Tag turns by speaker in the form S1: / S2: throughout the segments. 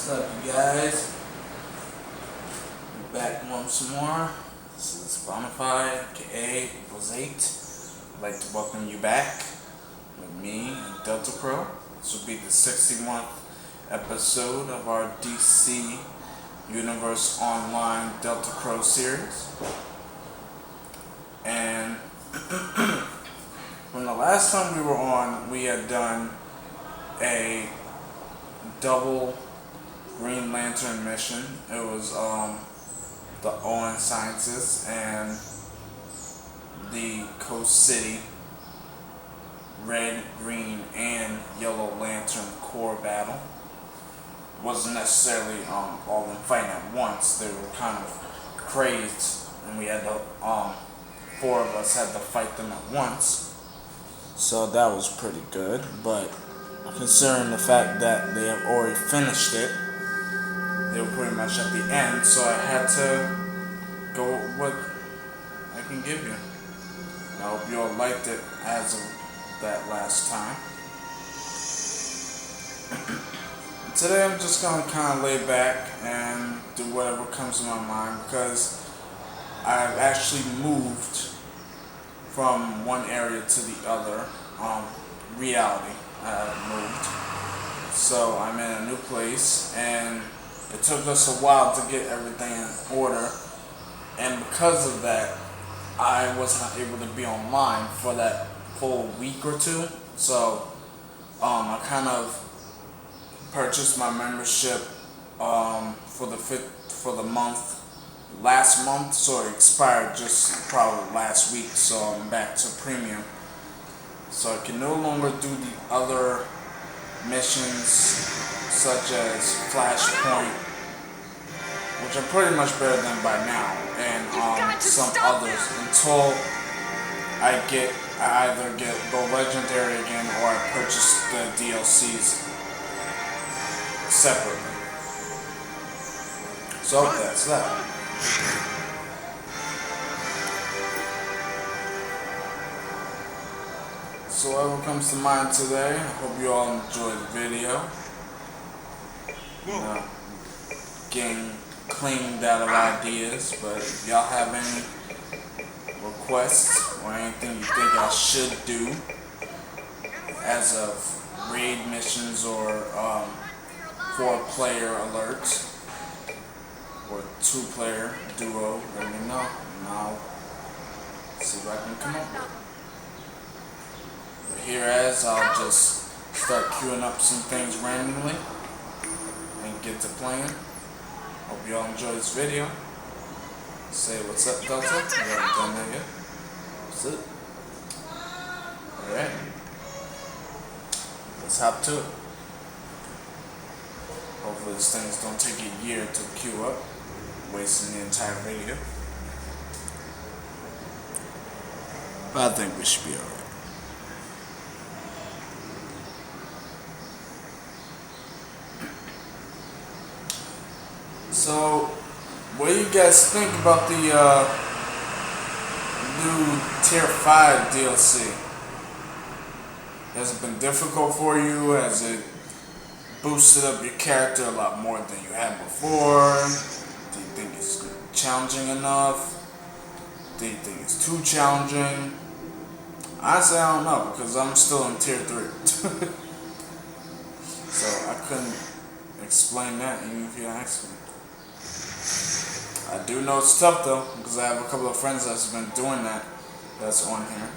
S1: What's up, you guys? We're back once more. This is Bonafide, aka Equals 8. I'd like to welcome you back with me and Delta Pro. This will be the 61st episode of our DC Universe Online Delta Pro series. And from the last time we were on, we had done a double Green Lantern mission. It was the Owen Sciences and the Coast City Red, Green, and Yellow Lantern core battle. It wasn't necessarily all of them fighting at once. They were kind of crazed, and we had to four of us had to fight them at once. So that was pretty good, but considering the fact that they have already finished it, they were pretty much at the end, so I had to go with what I can give you. And I hope you all liked it as of that last time. Today I'm just going to kind of lay back and do whatever comes to my mind, because I've actually moved from one area to the other. Reality. Moved. So I'm in a new place, and it took us a while to get everything in order, and because of that I wasn't able to be online for that full week or two. So I kind of purchased my membership for the month last month, so it expired just probably last week, so I'm back to premium. So I can no longer do the other missions such as Flashpoint, which are pretty much better than by now, and some others, until I either go Legendary again or I purchase the DLCs separately. So that's that. So whatever comes to mind today, I hope you all enjoyed the video. Getting cleaned out of ideas, but if y'all have any requests or anything you think I should do as of raid missions or 4-player alerts or 2-player duo, let me know, and I'll see what I can come up with. Hereas I'll just start queuing up some things randomly and get to playing. Hope you all enjoy this video. Say what's up, Delta. You haven't done that yet. What's up? Alright. Let's hop to it. Hopefully these things don't take a year to queue up, wasting the entire video. But I think we should be alright. So, what do you guys think about the new Tier 5 DLC? Has it been difficult for you? Has it boosted up your character a lot more than you had before? Do you think it's challenging enough? Do you think it's too challenging? Honestly, I don't know, because I'm still in Tier 3. So I couldn't explain that even if you asked me. I do know it's tough though, because I have a couple of friends that's been doing that's on here.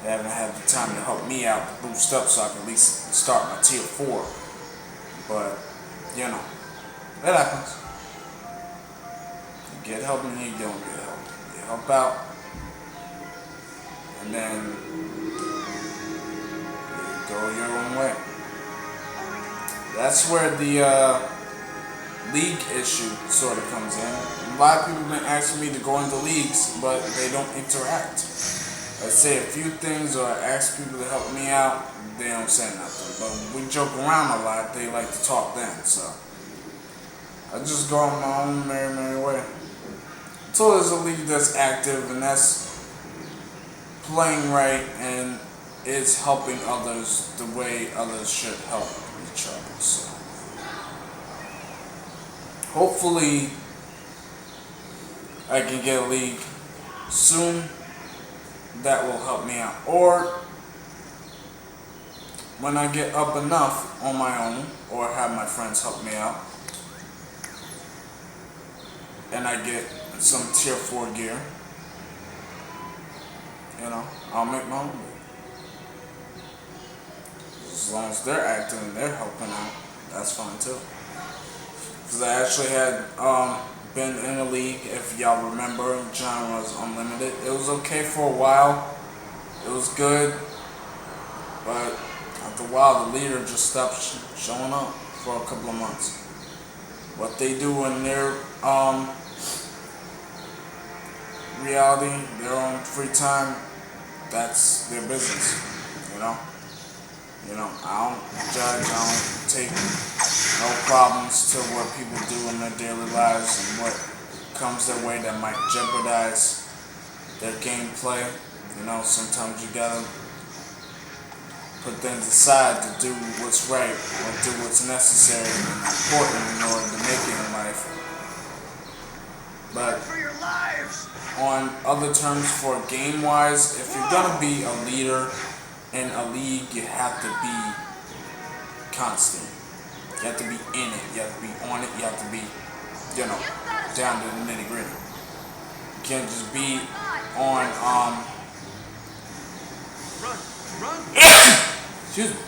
S1: They haven't had the time to help me out to boost up so I can at least start my Tier 4. But, you know, that happens. You get help and you don't get help. You help out, and then you go your own way. That's where the league issue sort of comes in. A lot of people have been asking me to go into leagues, but they don't interact. I say a few things or I ask people to help me out, they don't say nothing. But when we joke around a lot, they like to talk then, so I just go on my own merry way. Until there's a league that's active and that's playing right and is helping others the way others should help each other. So hopefully I can get a league soon that will help me out. Or when I get up enough on my own, or have my friends help me out, and I get some tier 4 gear, I'll make my own league. As long as they're active and they're helping out, that's fine too. Because I actually had been in a league, if y'all remember, Genres Unlimited. It was okay for a while. It was good. But after a while, the leader just stopped showing up for a couple of months. What they do in their reality, their own free time, that's their business, I don't judge, I don't take no problems to what people do in their daily lives and what comes their way that might jeopardize their gameplay. Sometimes you gotta put things aside to do what's right or do what's necessary and important in order to make it in life. But on other terms, for game-wise, if you're gonna be a leader in a league, you have to be constant. You have to be in it. You have to be on it. You have to be, down to the nitty-gritty. You can't just be on, excuse me.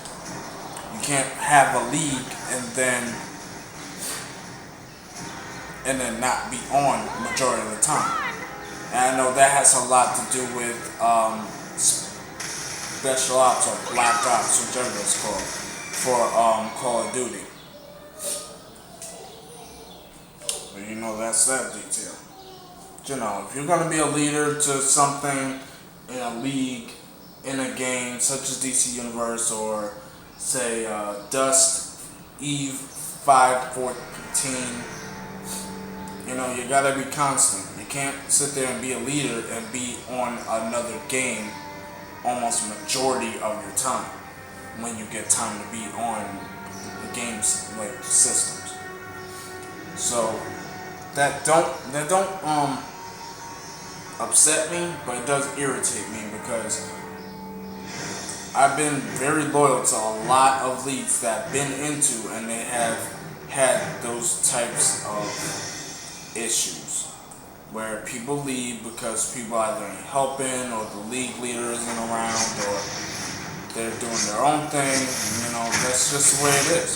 S1: You can't have a league and then not be on the majority of the time. And I know that has a lot to do with Special Ops or Black Ops, whichever it's called, for Call of Duty. But that's that detail. If you're gonna be a leader to something in a league, in a game such as DC Universe or say Dust Eve 514, you gotta be constant. You can't sit there and be a leader and be on another game almost majority of your time when you get time to be on the game's like systems. So that don't upset me, but it does irritate me because I've been very loyal to a lot of leagues that I've been into, and they have had those types of issues where people leave because people either ain't helping or the league leader isn't around or they're doing their own thing. That's just the way it is.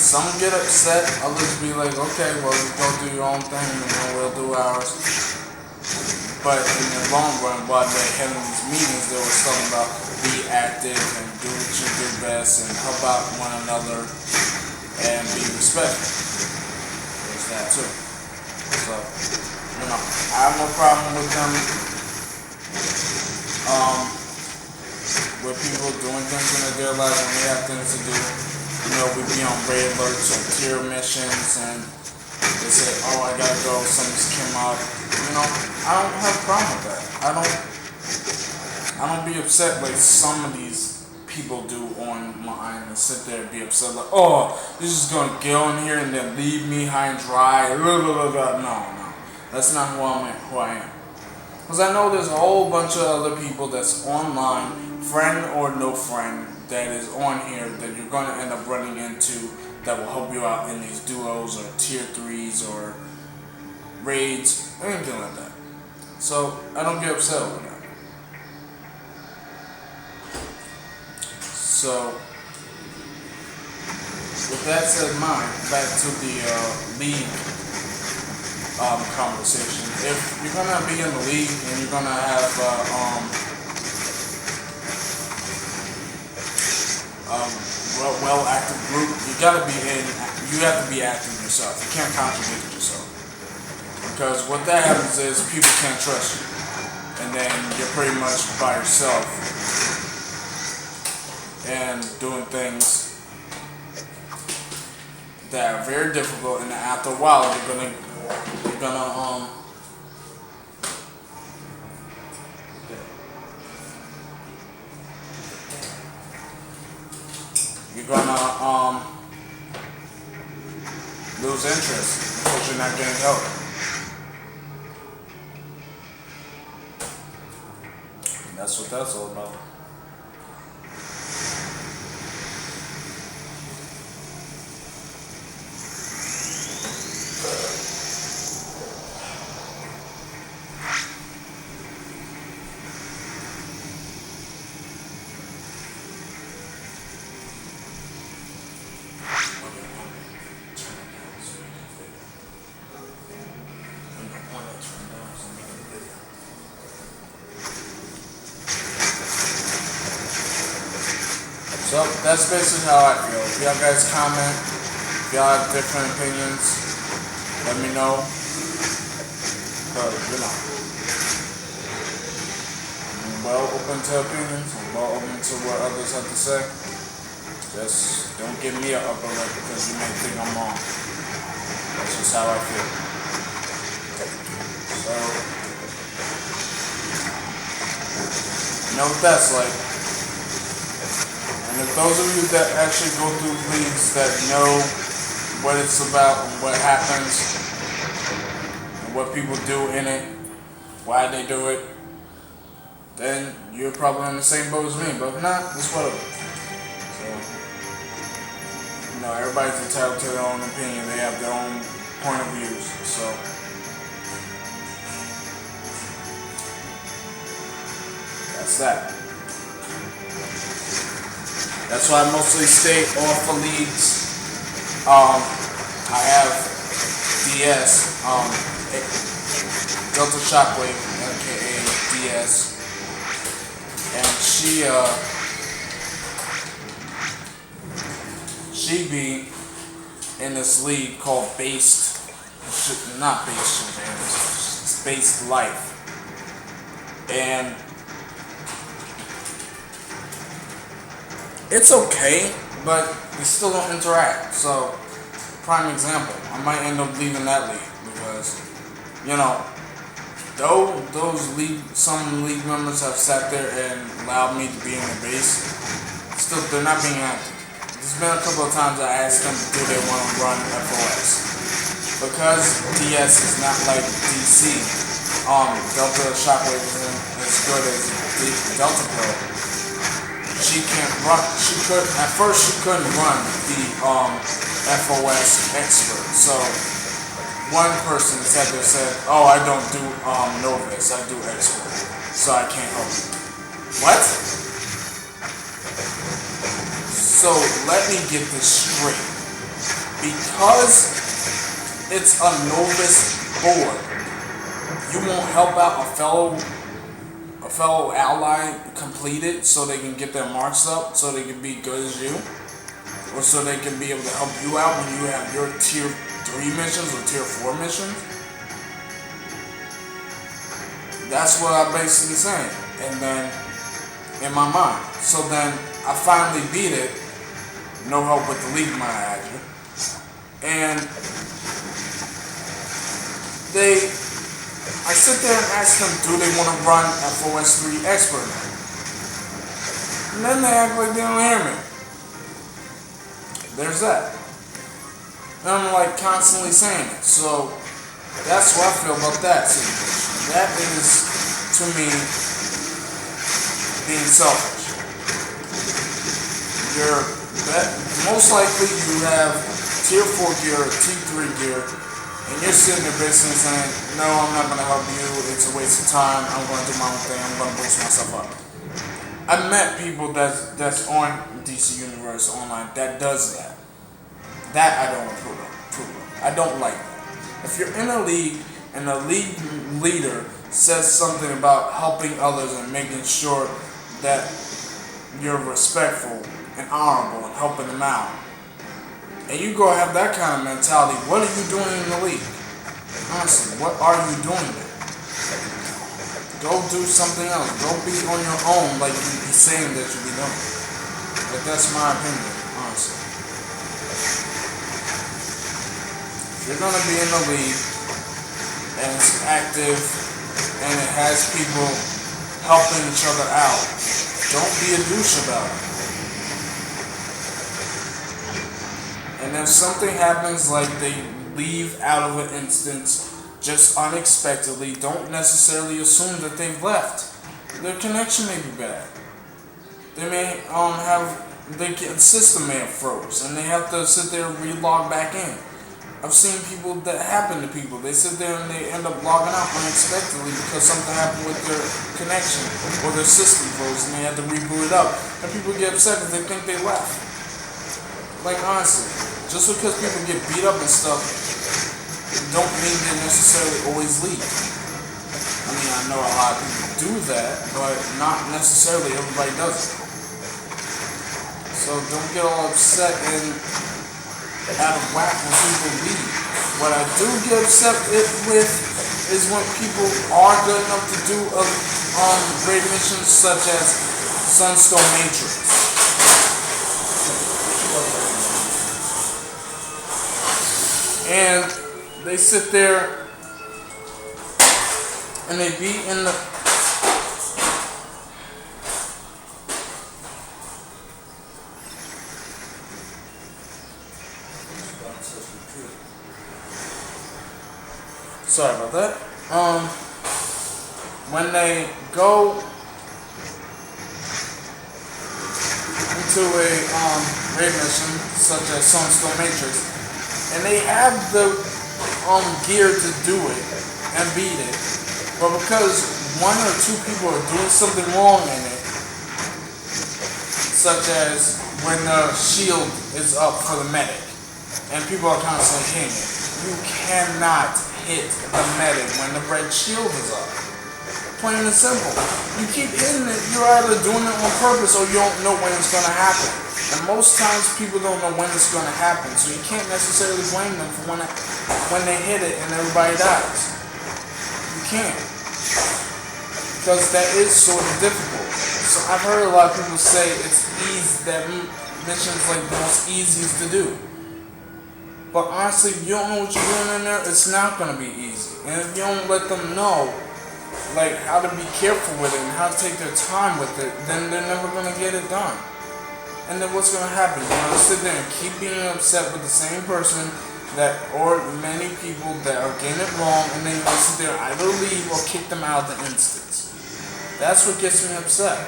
S1: Some get upset, others be like, okay, well, you go do your own thing and then we'll do ours. But in the long run, while they're having these meetings, they were talking about be active and do what you do best and help out one another and be respectful. There's that too. So, I have no problem with them, with people doing things in their lives when they have things to do. We be on raid alerts or tier missions and they say, oh, I gotta go, something just came out. I don't have a problem with that. I don't be upset like some of these people do online and sit there and be upset like, oh, you're just gonna get on here and then leave me high and dry. No. That's not who I am. Because I know there's a whole bunch of other people that's online, friend or no friend, that is on here that you're going to end up running into that will help you out in these duos or tier 3s or raids, anything like that. So I don't get upset with that. So with that said in mind, back to the league conversation. If you're going to be in the league and you're going to have well active group, you have to be active yourself. You can't contradict yourself. Because what that happens is people can't trust you. And then you're pretty much by yourself and doing things that are very difficult, and after a while you're gonna lose interest because you're not getting help. And that's what that's all about. So that's basically how I feel. If y'all guys comment, if y'all have different opinions, let me know. But I'm well open to opinions. I'm well open to what others have to say. Just don't give me an upper lip because you may think I'm wrong. That's just how I feel. So, you know what that's like. And if those of you that actually go through leagues that know what it's about and what happens and what people do in it, why they do it, then you're probably on the same boat as me. But if not, it's whatever. So, everybody's entitled to their own opinion. They have their own point of views. So, that's that. That's why I mostly stay off of leagues. I have DS, Delta Shockwave, aka DS, and she be in this league called not Based, it's Based Life, and it's okay, but we still don't interact. So, prime example, I might end up leaving that league because, though some league members have sat there and allowed me to be in the base, still they're not being active. There's been a couple of times I asked them, do they want to run FOS? Because DS is not like DC. Delta Shockwave isn't as good as Delta Pro. She can't run. At first she couldn't run the FOS expert. So one person said, "Oh, I don't do novice. I do expert, so I can't help you." What? So let me get this straight. Because it's a novice board, you won't help out a fellow ally complete it so they can get their marks up so they can be good as you, or so they can be able to help you out when you have your tier 3 missions or tier 4 missions. That's what I'm basically saying. And then in my mind, so then I finally beat it, no help with the league manager, and I sit there and ask them, do they want to run FOS 3 expert? And then they act like they don't hear me. There's that. And I'm like constantly saying it. So that's what I feel about that situation. That is, to me, being selfish. Most likely you have tier 4 gear or T3 gear, and you're sitting there basically saying, no, I'm not going to help you, it's a waste of time, I'm going to do my own thing, I'm going to boost myself up. I've met people that's on DC Universe Online that does that. That I don't approve of. I don't like that. If you're in a league and the league leader says something about helping others and making sure that you're respectful and honorable and helping them out, and you go have that kind of mentality, what are you doing in the league? Honestly, what are you doing there? Go do something else. Go be on your own like you be saying that you be doing. But that's my opinion, honestly. If you're going to be in the league and it's active and it has people helping each other out, don't be a douche about it. And And if something happens, like they leave out of an instance just unexpectedly, don't necessarily assume that they've left. Their connection may be bad. They may their system may have froze, and they have to sit there and re-log back in. I've seen people that happen to people. They sit there and they end up logging out unexpectedly because something happened with their connection or their system froze and they had to reboot it up. And people get upset because they think they left. Like honestly, just because people get beat up and stuff don't mean they necessarily always leave. I mean, I know a lot of people do that, but not necessarily everybody does it. So don't get all upset and out of whack when people leave. What I do get upset with is when people are good enough to do great missions such as Sunstone Matrix. And they sit there and they be in the sorry about that. When they go into a raid mission such as Sunstone Matrix, and they have the gear to do it and beat it, but because one or two people are doing something wrong in it, such as when the shield is up for the medic, and people are constantly hitting it, you cannot hit the medic when the red shield is up. Plain and simple. You keep hitting it, you're either doing it on purpose or you don't know when it's going to happen. And most times people don't know when it's going to happen, so you can't necessarily blame them for when they hit it and everybody dies. You can't. Because that is sort of difficult. So I've heard a lot of people say it's easy, that mission's like the most easiest to do. But honestly, if you don't know what you're doing in there, it's not going to be easy. And if you don't let them know like how to be careful with it and how to take their time with it, then they're never going to get it done. And then what's going to happen? You're going to sit there and keep being upset with the same person or many people that are getting it wrong, and then you're going to sit there and either leave or kick them out of the instance. That's what gets me upset.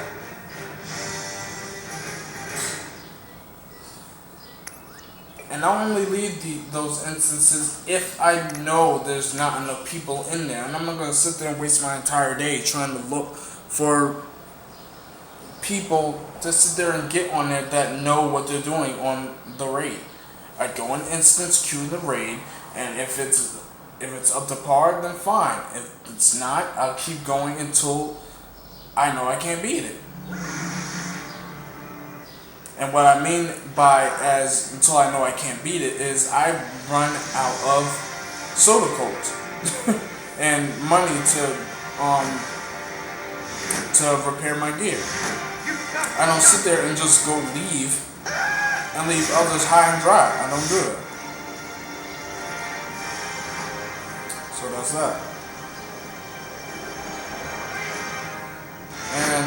S1: And I only leave those instances if I know there's not enough people in there. And I'm not going to sit there and waste my entire day trying to look for people to sit there and get on there that know what they're doing on the raid. I go in instance, queue the raid, and if it's up to par, then fine. If it's not, I'll keep going until I know I can't beat it. And what I mean by until I know I can't beat it is I run out of soda codes and money to repair my gear. I don't sit there and just go leave others high and dry. I don't do it. So that's that. And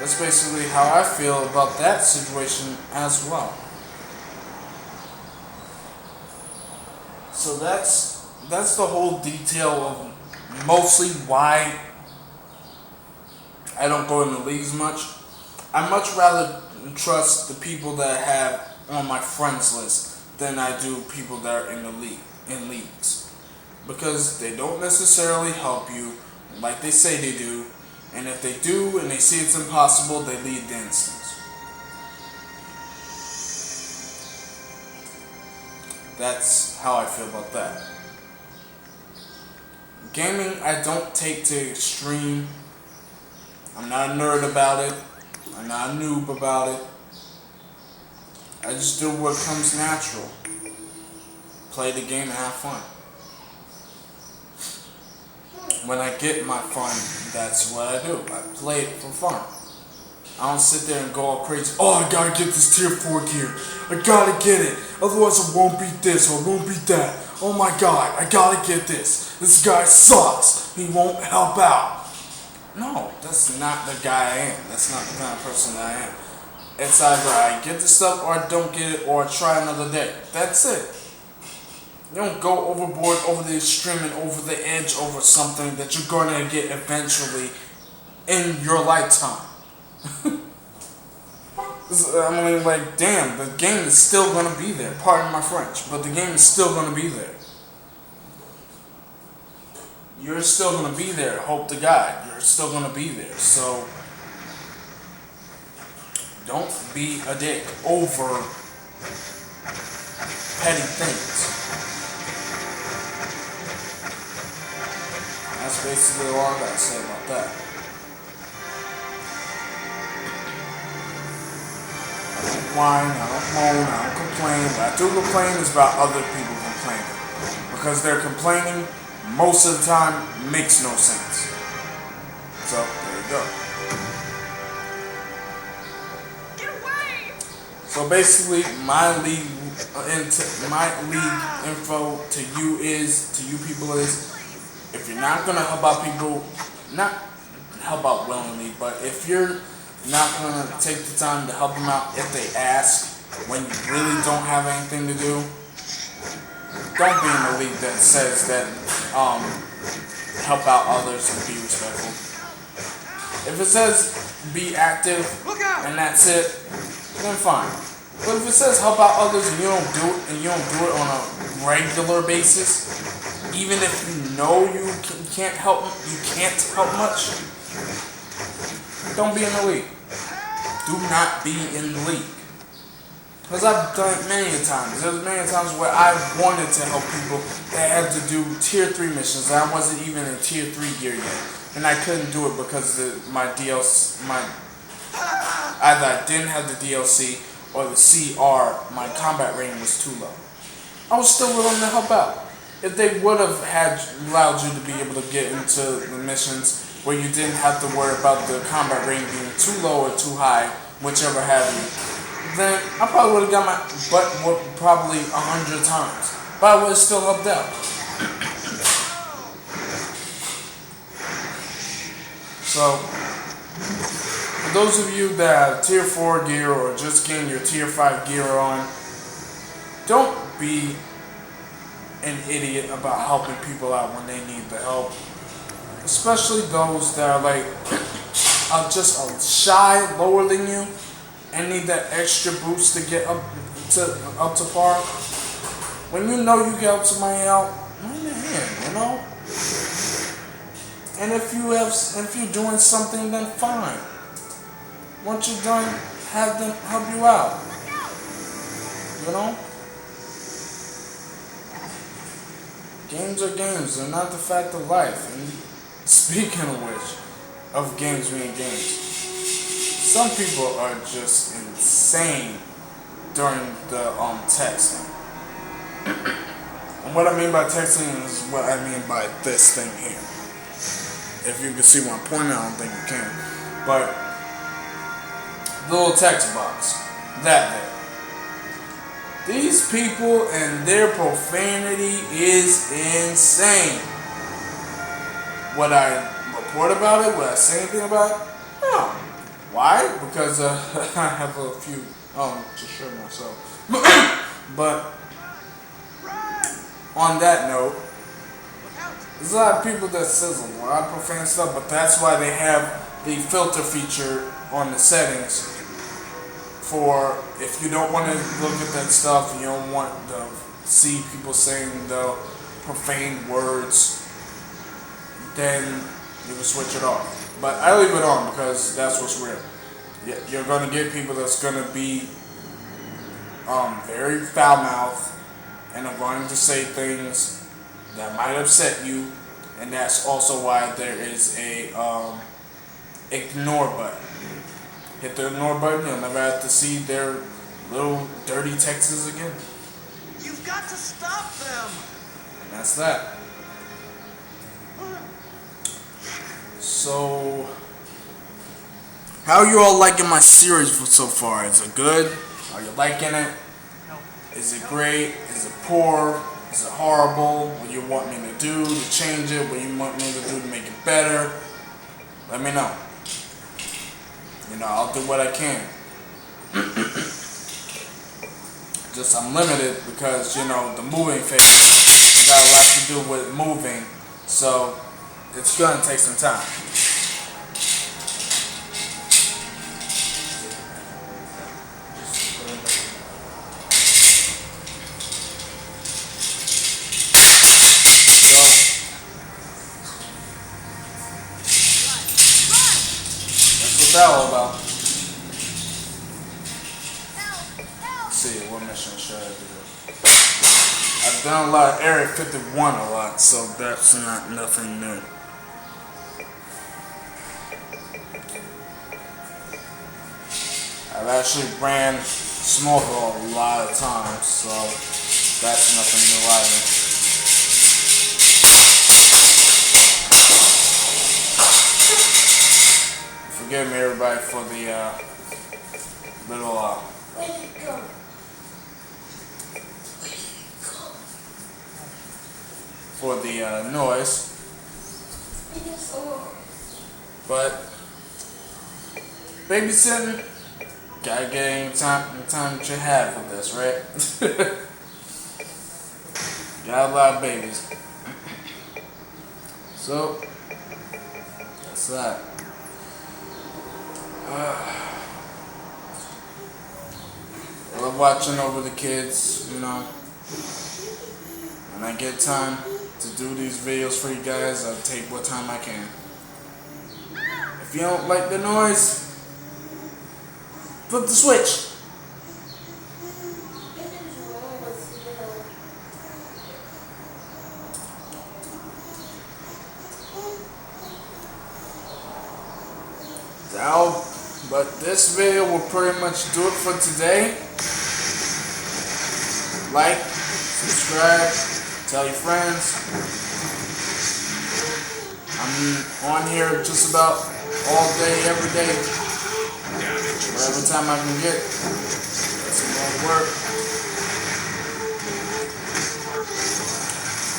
S1: that's basically how I feel about that situation as well. So that's the whole detail of mostly why I don't go in the leagues much. I much rather trust the people that I have on my friends list than I do people that are in leagues. Because they don't necessarily help you like they say they do. And if they do, and they see it's impossible, they leave the instance. That's how I feel about that. Gaming, I don't take to extreme. I'm not a nerd about it. I'm not a noob about it. I just do what comes natural. Play the game and have fun. When I get my fun, that's what I do. I play it for fun. I don't sit there and go all crazy. Oh, I gotta get this tier 4 gear. I gotta get it. Otherwise I won't beat this or I won't beat that. Oh my god, I gotta get this. This guy sucks. He won't help out. No, that's not the guy I am. That's not the kind of person that I am. It's either I get the stuff or I don't get it or I try another day. That's it. You don't go overboard, over the extreme, and over the edge over something that you're going to get eventually in your lifetime. I mean, like, damn, the game is still going to be there. Pardon my French, but the game is still going to be there. You're still going to be there, hope to God. You're still going to be there. So, don't be a dick over petty things. That's basically all I got to say about that. I don't whine, I don't moan, I don't complain. What I do complain is about other people complaining. Because they're complaining most of the time makes no sense. So, there you go.
S2: Get away!
S1: So basically, my league info to you people is, if you're not gonna help out people, not help out willingly, but if you're not gonna take the time to help them out if they ask when you really don't have anything to do, don't be in a league that says that help out others and be respectful. If it says be active and that's it, then fine. But if it says help out others and you don't do it on a regular basis, even if you know you can't help much, don't be in the league. Do not be in the league. Because I've done it many times. There's many times where I wanted to help people that had to do tier 3 missions and I wasn't even in tier 3 gear yet. And I couldn't do it because either I didn't have the DLC or the CR, my combat rating was too low. I was still willing to help out. If they would have allowed you to be able to get into the missions where you didn't have to worry about the combat rating being too low or too high, whichever have you, then I probably would have got my butt whooped probably 100 times. But I would have still helped out. So, for those of you that have tier 4 gear or just getting your tier 5 gear on, don't be an idiot about helping people out when they need the help. Especially those that are like just a shy lower than you and need that extra boost to get up to par. When you know you can help somebody out, lend a hand, you know? And if you're doing something, then fine. Once you're done, have them help you out. You know? Games are games, they're not the fact of life. And speaking of which, of games being games, some people are just insane during the texting. And what I mean by texting is what I mean by this thing here. If you can see what I'm pointing out, I don't think you can. But the little text box, that there. These people and their profanity is insane. Would I report about it? Would I say anything about it? No. Why? Because I have a few to show myself. But on that note, there's a lot of people that says a lot of profane stuff, but that's why they have the filter feature on the settings for if you don't want to look at that stuff, you don't want to see people saying the profane words, then you can switch it off. But I leave it on because that's what's real. You're going to get people that's going to be very foul-mouthed and are going to say things that might upset you, and that's also why there is a ignore button. Hit the ignore button, you'll never have to see their little dirty texts again.
S2: You've got to stop them!
S1: And that's that. So, how are you all liking my series so far? Is it good? Are you liking it? Is it great? Is it poor? Is it horrible? What you want me to do to change it? What you want me to do to make it better? Let me know. You know, I'll do what I can. just unlimited because, you know, the moving phase got a lot to do with moving, so it's gonna take some time. What's that all about? Let's see, what mission should I do? I've done a lot of Area 51 a lot, so that's not nothing new. I've actually ran Smallville a lot of times, so that's nothing new either. Forgive me, everybody, for the little for the noise, but babysitting, gotta get any time that you have with this, right? Got a lot of babies, so that's that. I love watching over the kids, you know. When I get time to do these videos for you guys, I'll take what time I can. If you don't like the noise, flip the switch. Now, but this video will pretty much do it for today. Like, subscribe, tell your friends. I'm on here just about all day, every day. Whatever time I can get. That's some more work.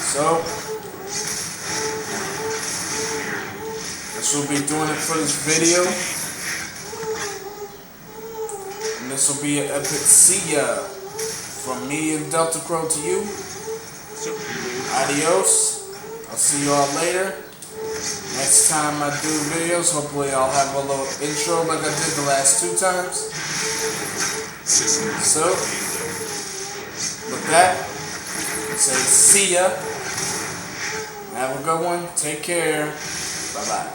S1: So, this will be doing it for this video. And this will be an epic see ya from me and Delta Crow to you. Adios. I'll see you all later. Next time I do videos, hopefully I'll have a little intro like I did the last 2 times. So, with that, say see ya. Have a good one. Take care. Bye-bye.